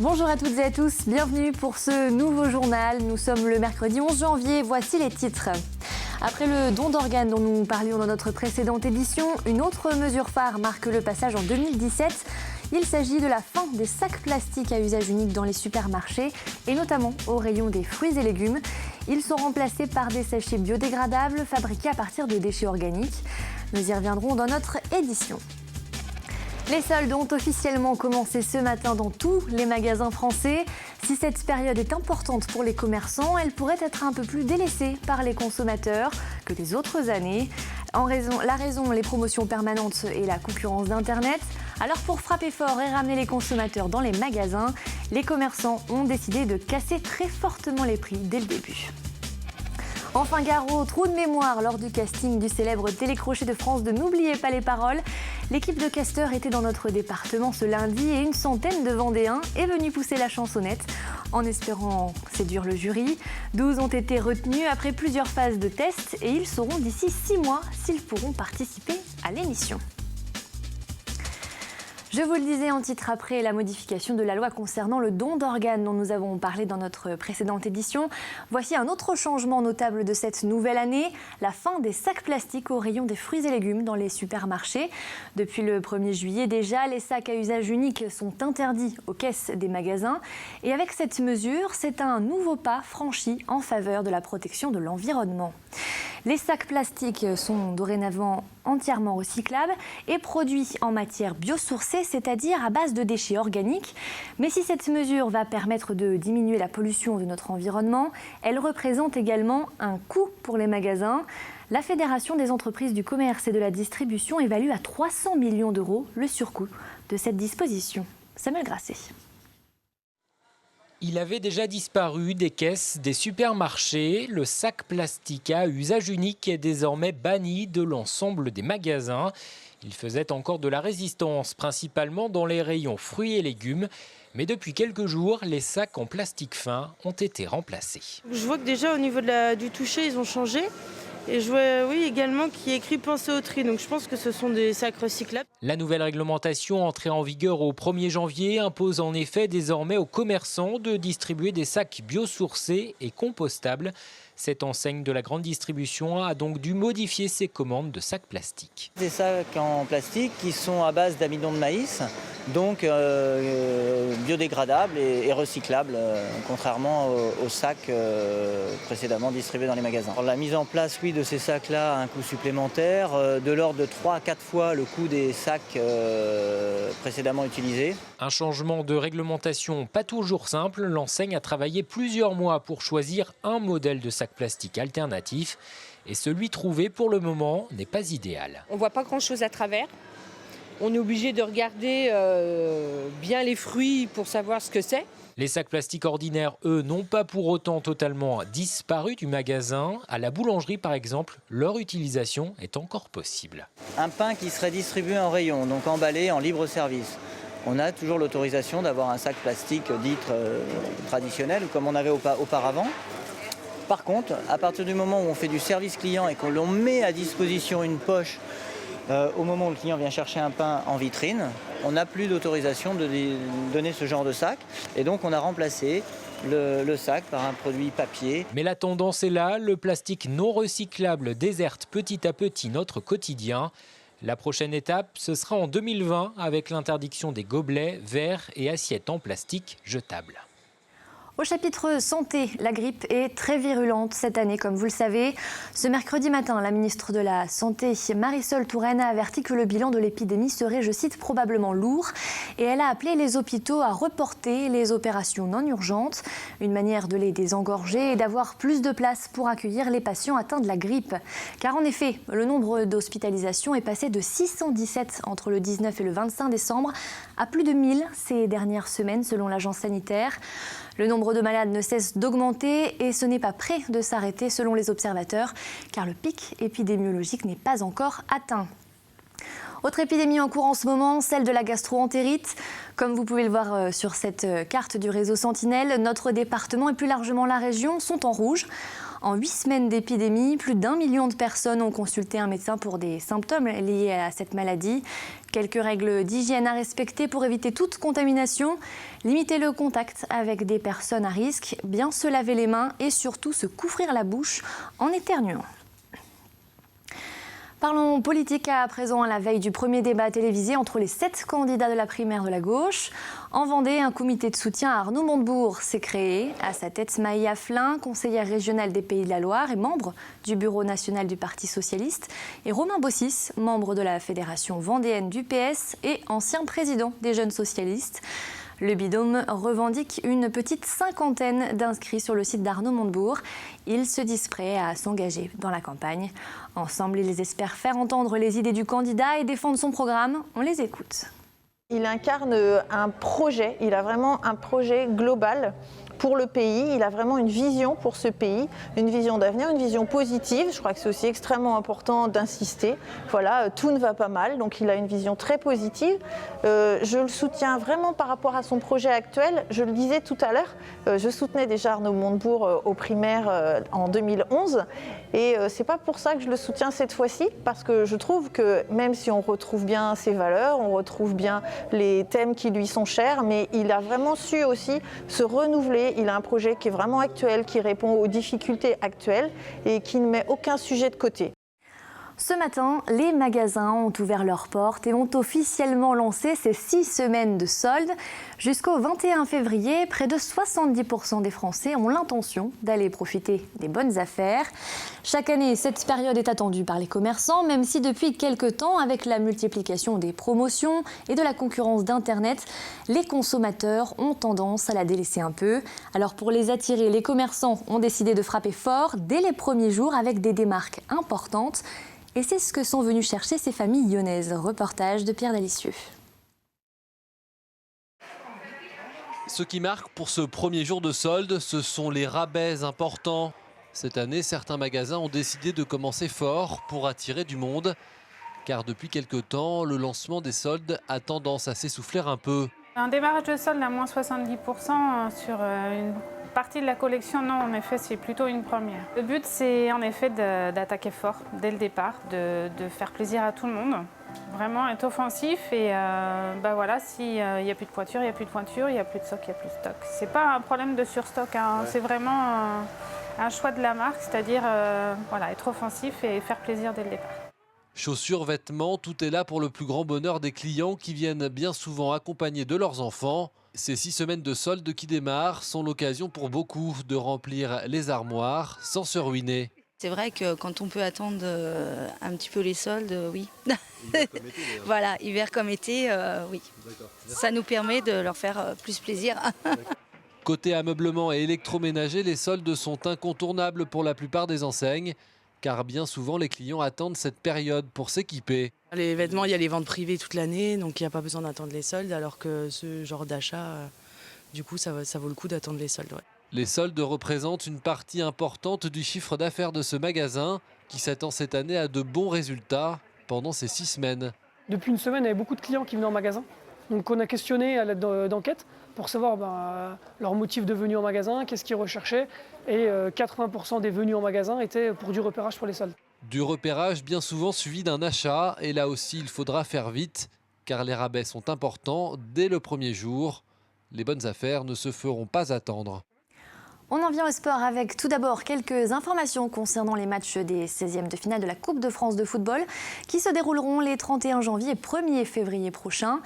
Bonjour à toutes et à tous, bienvenue pour ce nouveau journal. Nous sommes le mercredi 11 janvier, voici les titres. Après le don d'organes dont nous parlions dans notre précédente édition, une autre mesure phare marque le passage en 2017. Il s'agit de la fin des sacs plastiques à usage unique dans les supermarchés et notamment au rayon des fruits et légumes. Ils sont remplacés par des sachets biodégradables fabriqués à partir de déchets organiques. Nous y reviendrons dans notre édition. Les soldes ont officiellement commencé ce matin dans tous les magasins français. Si cette période est importante pour les commerçants, elle pourrait être un peu plus délaissée par les consommateurs que les autres années. La raison, les promotions permanentes et la concurrence d'Internet. Alors pour frapper fort et ramener les consommateurs dans les magasins, les commerçants ont décidé de casser très fortement les prix dès le début. Enfin, Garo, trou de mémoire lors du casting du célèbre télécrochet de France de N'oubliez pas les paroles. L'équipe de casteurs était dans notre département ce lundi et une centaine de Vendéens est venue pousser la chansonnette en espérant séduire le jury. 12 ont été retenus après plusieurs phases de tests et ils sauront d'ici 6 mois s'ils pourront participer à l'émission. Je vous le disais en titre après la modification de la loi concernant le don d'organes dont nous avons parlé dans notre précédente édition. Voici un autre changement notable de cette nouvelle année, la fin des sacs plastiques au rayon des fruits et légumes dans les supermarchés. Depuis le 1er juillet déjà, les sacs à usage unique sont interdits aux caisses des magasins. Et avec cette mesure, c'est un nouveau pas franchi en faveur de la protection de l'environnement. Les sacs plastiques sont dorénavant entièrement recyclables et produits en matière biosourcée, c'est-à-dire à base de déchets organiques. Mais si cette mesure va permettre de diminuer la pollution de notre environnement, elle représente également un coût pour les magasins. La Fédération des entreprises du commerce et de la distribution évalue à 300 millions d'euros le surcoût de cette disposition. Samuel Grasset. Il avait déjà disparu des caisses des supermarchés. Le sac plastique à usage unique est désormais banni de l'ensemble des magasins. Il faisait encore de la résistance, principalement dans les rayons fruits et légumes. Mais depuis quelques jours, les sacs en plastique fin ont été remplacés. Je vois que déjà au niveau du toucher, ils ont changé. Et je vois également qu'il y a écrit « Pensez au tri », donc je pense que ce sont des sacs recyclables. La nouvelle réglementation entrée en vigueur au 1er janvier impose en effet désormais aux commerçants de distribuer des sacs biosourcés et compostables. Cette enseigne de la grande distribution a donc dû modifier ses commandes de sacs plastiques. Des sacs en plastique qui sont à base d'amidon de maïs, donc biodégradables et recyclables, contrairement aux sacs précédemment distribués dans les magasins. Alors, la mise en place de ces sacs-là a un coût supplémentaire, de l'ordre de 3 à 4 fois le coût des sacs précédemment utilisés. Un changement de réglementation pas toujours simple. L'enseigne a travaillé plusieurs mois pour choisir un modèle de sac plastique alternatif. Et celui trouvé pour le moment n'est pas idéal. On ne voit pas grand-chose à travers. On est obligé de regarder bien les fruits pour savoir ce que c'est. Les sacs plastiques ordinaires, eux, n'ont pas pour autant totalement disparu du magasin. À la boulangerie, par exemple, leur utilisation est encore possible. Un pain qui serait distribué en rayon, donc emballé en libre service. On a toujours l'autorisation d'avoir un sac plastique dit traditionnel, comme on avait auparavant. Par contre, à partir du moment où on fait du service client et qu'on met à disposition une poche au moment où le client vient chercher un pain en vitrine, on n'a plus d'autorisation de donner ce genre de sac. Et donc on a remplacé le sac par un produit papier. Mais la tendance est là, le plastique non recyclable déserte petit à petit notre quotidien. La prochaine étape, ce sera en 2020 avec l'interdiction des gobelets, verres et assiettes en plastique jetables. Au chapitre santé, la grippe est très virulente cette année, comme vous le savez. Ce mercredi matin, la ministre de la Santé, Marisol Touraine, a averti que le bilan de l'épidémie serait, je cite, probablement lourd. Et elle a appelé les hôpitaux à reporter les opérations non urgentes. Une manière de les désengorger et d'avoir plus de place pour accueillir les patients atteints de la grippe. Car en effet, le nombre d'hospitalisations est passé de 617 entre le 19 et le 25 décembre à plus de 1000 ces dernières semaines, selon l'agence sanitaire. Le nombre de malades ne cesse d'augmenter et ce n'est pas près de s'arrêter selon les observateurs, car le pic épidémiologique n'est pas encore atteint. Autre épidémie en cours en ce moment, celle de la gastro-entérite. Comme vous pouvez le voir sur cette carte du réseau Sentinelle, notre département et plus largement la région sont en rouge. En 8 semaines d'épidémie, plus d'1 million de personnes ont consulté un médecin pour des symptômes liés à cette maladie. Quelques règles d'hygiène à respecter pour éviter toute contamination. Limiter le contact avec des personnes à risque, bien se laver les mains et surtout se couvrir la bouche en éternuant. Parlons politique à présent, à la veille du premier débat télévisé entre les 7 candidats de la primaire de la gauche. En Vendée, un comité de soutien à Arnaud Montebourg s'est créé. À sa tête, Maïa Flin, conseillère régionale des Pays de la Loire et membre du bureau national du Parti socialiste. Et Romain Bossis, membre de la fédération vendéenne du PS et ancien président des Jeunes socialistes. Le binôme revendique une petite 50aine d'inscrits sur le site d'Arnaud Montebourg. Ils se disent prêts à s'engager dans la campagne. Ensemble, ils espèrent faire entendre les idées du candidat et défendre son programme. On les écoute. Il incarne un projet, il a vraiment un projet global pour le pays, il a vraiment une vision pour ce pays, une vision d'avenir, une vision positive. Je crois que c'est aussi extrêmement important d'insister. Voilà, tout ne va pas mal, donc il a une vision très positive. Je le soutiens vraiment par rapport à son projet actuel. Je le disais tout à l'heure, je soutenais déjà Arnaud Montebourg aux primaires en 2011. Et c'est pas pour ça que je le soutiens cette fois-ci, parce que je trouve que même si on retrouve bien ses valeurs, on retrouve bien les thèmes qui lui sont chers, mais il a vraiment su aussi se renouveler. Il a un projet qui est vraiment actuel, qui répond aux difficultés actuelles et qui ne met aucun sujet de côté. Ce matin, les magasins ont ouvert leurs portes et ont officiellement lancé ces 6 semaines de soldes. Jusqu'au 21 février, près de 70% des Français ont l'intention d'aller profiter des bonnes affaires. Chaque année, cette période est attendue par les commerçants, même si depuis quelques temps, avec la multiplication des promotions et de la concurrence d'Internet, les consommateurs ont tendance à la délaisser un peu. Alors pour les attirer, les commerçants ont décidé de frapper fort dès les premiers jours avec des démarques importantes. Et c'est ce que sont venues chercher ces familles lyonnaises. Reportage de Pierre Dalicieux. Ce qui marque pour ce premier jour de solde, ce sont les rabais importants. Cette année, certains magasins ont décidé de commencer fort pour attirer du monde. Car depuis quelque temps, le lancement des soldes a tendance à s'essouffler un peu. Un démarrage de solde à moins 70% sur une partie de la collection, non, en effet, c'est plutôt une première. Le but, c'est en effet d'attaquer fort dès le départ, de faire plaisir à tout le monde. Vraiment être offensif et voilà, s'il n'y a plus de pointure, il n'y a plus de pointure, il n'y a plus de stock, il n'y a plus de stock. C'est pas un problème de surstock, hein. C'est vraiment un choix de la marque, c'est-à-dire être offensif et faire plaisir dès le départ. Chaussures, vêtements, tout est là pour le plus grand bonheur des clients qui viennent bien souvent accompagnés de leurs enfants. Ces 6 semaines de soldes qui démarrent sont l'occasion pour beaucoup de remplir les armoires sans se ruiner. C'est vrai que quand on peut attendre un petit peu les soldes, oui. Voilà, hiver comme été, oui. Ça nous permet de leur faire plus plaisir. Côté ameublement et électroménager, les soldes sont incontournables pour la plupart des enseignes. Car bien souvent, les clients attendent cette période pour s'équiper. Les vêtements, il y a les ventes privées toute l'année, donc il n'y a pas besoin d'attendre les soldes, alors que ce genre d'achat, du coup, ça vaut le coup d'attendre les soldes. Ouais. Les soldes représentent une partie importante du chiffre d'affaires de ce magasin, qui s'attend cette année à de bons résultats pendant ces 6 semaines. Depuis une semaine, il y avait beaucoup de clients qui venaient en magasin. Donc on a questionné à l'aide d'enquêtes pour savoir leur motif de venue en magasin, qu'est-ce qu'ils recherchaient. Et 80% des venues en magasin étaient pour du repérage pour les soldes. Du repérage bien souvent suivi d'un achat. Et là aussi, il faudra faire vite, car les rabais sont importants dès le premier jour. Les bonnes affaires ne se feront pas attendre. On en vient au sport avec tout d'abord quelques informations concernant les matchs des 16e de finale de la Coupe de France de football qui se dérouleront les 31 janvier et 1er février prochains.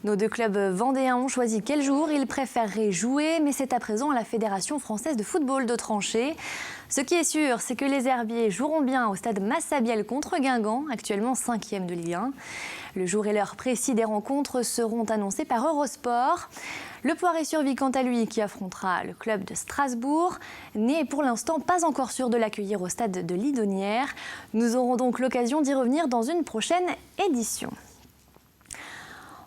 Nos 2 clubs vendéens ont choisi quel jour ils préféreraient jouer, mais c'est à présent à la Fédération française de football de trancher. Ce qui est sûr, c'est que les Herbiers joueront bien au stade Massabielle contre Guingamp, actuellement 5e de Ligue 1. Le jour et l'heure précis des rencontres seront annoncés par Eurosport. Le Poiré-sur-Vie, quant à lui, qui affrontera le club de Strasbourg, n'est pour l'instant pas encore sûr de l'accueillir au stade de Lidonnière. Nous aurons donc l'occasion d'y revenir dans une prochaine édition.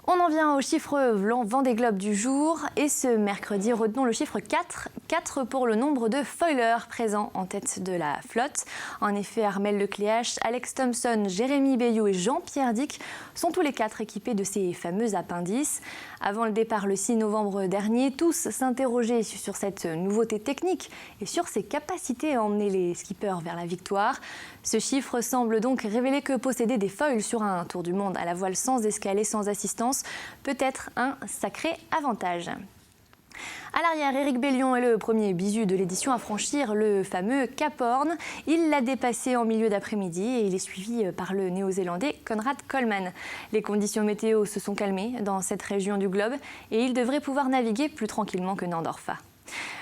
On en vient au chiffre Vendée Globe du jour et ce mercredi, retenons le chiffre 4. 4 pour le nombre de foilers présents en tête de la flotte. En effet, Armelle Lecléache, Alex Thompson, Jérémy Bayou et Jean-Pierre Dick sont tous les 4 équipés de ces fameux appendices. Avant le départ le 6 novembre dernier, tous s'interrogeaient sur cette nouveauté technique et sur ses capacités à emmener les skippers vers la victoire. Ce chiffre semble donc révéler que posséder des foils sur un tour du monde à la voile sans escalée, sans assistance, peut être un sacré avantage. À l'arrière, Éric Bellion est le premier bisu de l'édition à franchir le fameux Cap Horn. Il l'a dépassé en milieu d'après-midi et il est suivi par le néo-zélandais Conrad Coleman. Les conditions météo se sont calmées dans cette région du globe et il devrait pouvoir naviguer plus tranquillement que Nandorfa.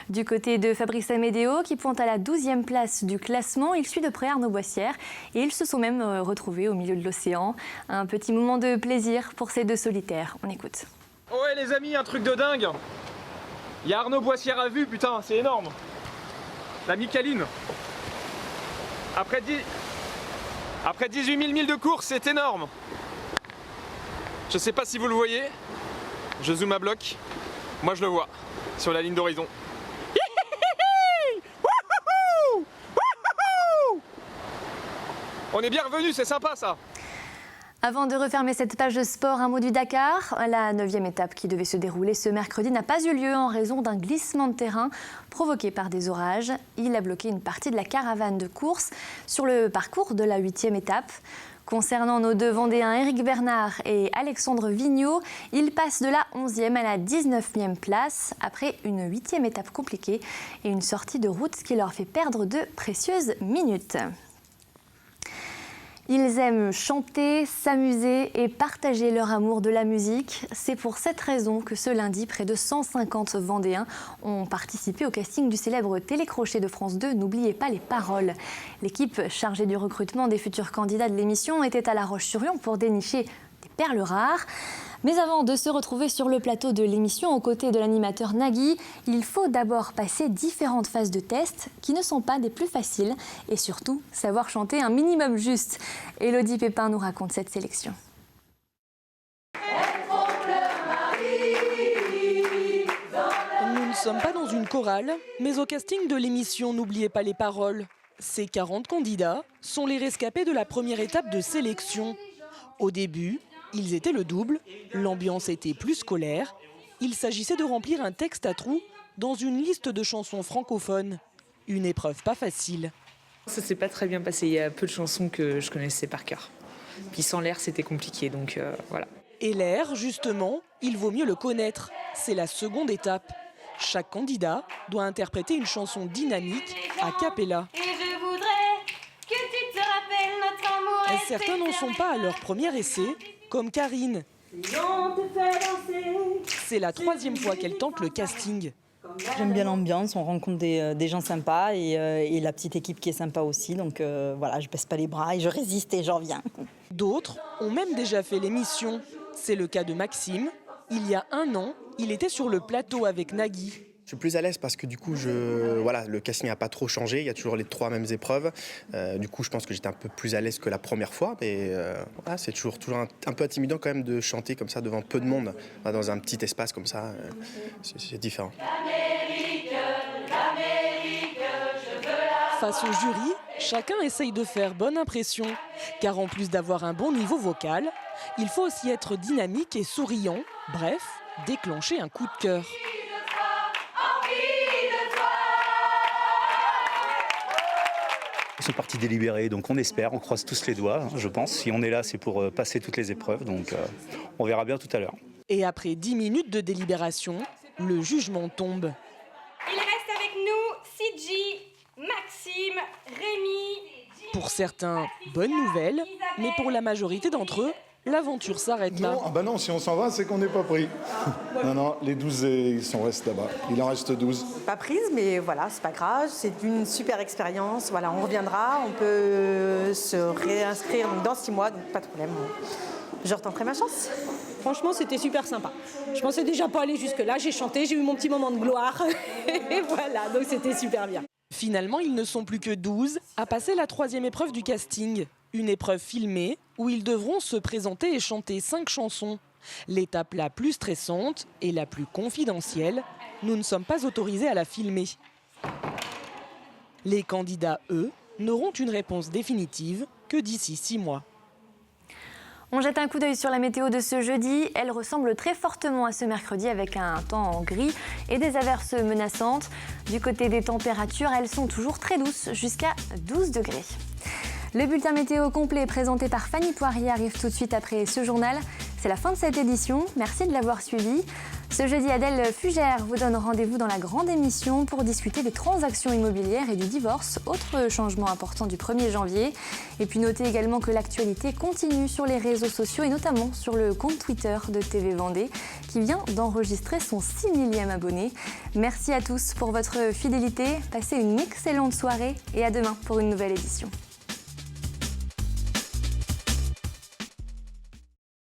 Du côté de Fabrice Amédéo, qui pointe à la 12e place du classement, il suit de près Arnaud Boissière et ils se sont même retrouvés au milieu de l'océan. Un petit moment de plaisir pour ces deux solitaires. On écoute. Ouais les amis, un truc de dingue. Il y a Arnaud Boissière à vue, putain, c'est énorme. La Micaline. Après 18 000 milles de course, c'est énorme. Je sais pas si vous le voyez. Je zoome à bloc. Moi je le vois, sur la ligne d'horizon. On est bien revenu, c'est sympa ça. Avant de refermer cette page de sport, un mot du Dakar. La 9e étape qui devait se dérouler ce mercredi n'a pas eu lieu en raison d'un glissement de terrain provoqué par des orages. Il a bloqué une partie de la caravane de course sur le parcours de la 8e étape. Concernant nos deux Vendéens, Éric Bernard et Alexandre Vigneault, ils passent de la 11e à la 19e place après une 8e étape compliquée et une sortie de route qui leur fait perdre de précieuses minutes. Ils aiment chanter, s'amuser et partager leur amour de la musique. C'est pour cette raison que ce lundi, près de 150 Vendéens ont participé au casting du célèbre télécrochet de France 2 « N'oubliez pas les paroles ». L'équipe chargée du recrutement des futurs candidats de l'émission était à La Roche-sur-Yon pour dénicher des perles rares. Mais avant de se retrouver sur le plateau de l'émission aux côtés de l'animateur Nagui, il faut d'abord passer différentes phases de test qui ne sont pas des plus faciles et surtout savoir chanter un minimum juste. Élodie Pépin nous raconte cette sélection. Nous ne sommes pas dans une chorale, mais au casting de l'émission N'oubliez pas les paroles. Ces 40 candidats sont les rescapés de la première étape de sélection. Au début, ils étaient le double, l'ambiance était plus scolaire. Il s'agissait de remplir un texte à trous dans une liste de chansons francophones. Une épreuve pas facile. Ça s'est pas très bien passé, il y a peu de chansons que je connaissais par cœur. Puis sans l'air, c'était compliqué, donc voilà. Et l'air, justement, il vaut mieux le connaître. C'est la seconde étape. Chaque candidat doit interpréter une chanson dynamique a cappella. Certains n'en sont pas à leur premier essai, comme Karine. C'est la 3e fois qu'elle tente le casting. J'aime bien l'ambiance, on rencontre des gens sympas et la petite équipe qui est sympa aussi. Donc voilà, je baisse pas les bras et je résiste et j'en reviens. D'autres ont même déjà fait l'émission. C'est le cas de Maxime. Il y a 1 an, il était sur le plateau avec Nagui. Je suis plus à l'aise parce que du coup, le casting n'a pas trop changé. Il y a toujours les 3 mêmes épreuves. Du coup, je pense que j'étais un peu plus à l'aise que la première fois. Mais voilà, c'est toujours un peu intimidant quand même de chanter comme ça devant peu de monde, dans un petit espace comme ça. C'est différent. Face au jury, chacun essaye de faire bonne impression. Car en plus d'avoir un bon niveau vocal, il faut aussi être dynamique et souriant. Bref, déclencher un coup de cœur. Ils sont partis délibérer, donc on espère, on croise tous les doigts, je pense. Si on est là, c'est pour passer toutes les épreuves, donc on verra bien tout à l'heure. Et après 10 minutes de délibération, le jugement tombe. Il reste avec nous Sidji, Maxime, Rémi. Pour certains, bonne nouvelle, mais pour la majorité d'entre eux, l'aventure s'arrête là. Non, ah bah non, si on s'en va, c'est qu'on n'est pas pris. Non, les 12, ils sont restés là-bas. Il en reste 12. Pas prise, mais voilà, c'est pas grave. C'est une super expérience. Voilà, on reviendra, on peut se réinscrire dans 6 mois, donc pas de problème. Je retenterai ma chance. Franchement, c'était super sympa. Je pensais déjà pas aller jusque-là. J'ai chanté, j'ai eu mon petit moment de gloire. Et voilà, donc c'était super bien. Finalement, ils ne sont plus que 12 à passer la 3e épreuve du casting. Une épreuve filmée où ils devront se présenter et chanter 5 chansons. L'étape la plus stressante et la plus confidentielle, nous ne sommes pas autorisés à la filmer. Les candidats, eux, n'auront une réponse définitive que d'ici 6 mois. On jette un coup d'œil sur la météo de ce jeudi. Elle ressemble très fortement à ce mercredi avec un temps gris et des averses menaçantes. Du côté des températures, elles sont toujours très douces, jusqu'à 12 degrés. Le bulletin météo complet présenté par Fanny Poirier arrive tout de suite après ce journal. C'est la fin de cette édition. Merci de l'avoir suivi. Ce jeudi, Adèle Fugère vous donne rendez-vous dans la grande émission pour discuter des transactions immobilières et du divorce, autre changement important du 1er janvier. Et puis notez également que l'actualité continue sur les réseaux sociaux et notamment sur le compte Twitter de TV Vendée qui vient d'enregistrer son 6 millième abonné. Merci à tous pour votre fidélité. Passez une excellente soirée et à demain pour une nouvelle édition.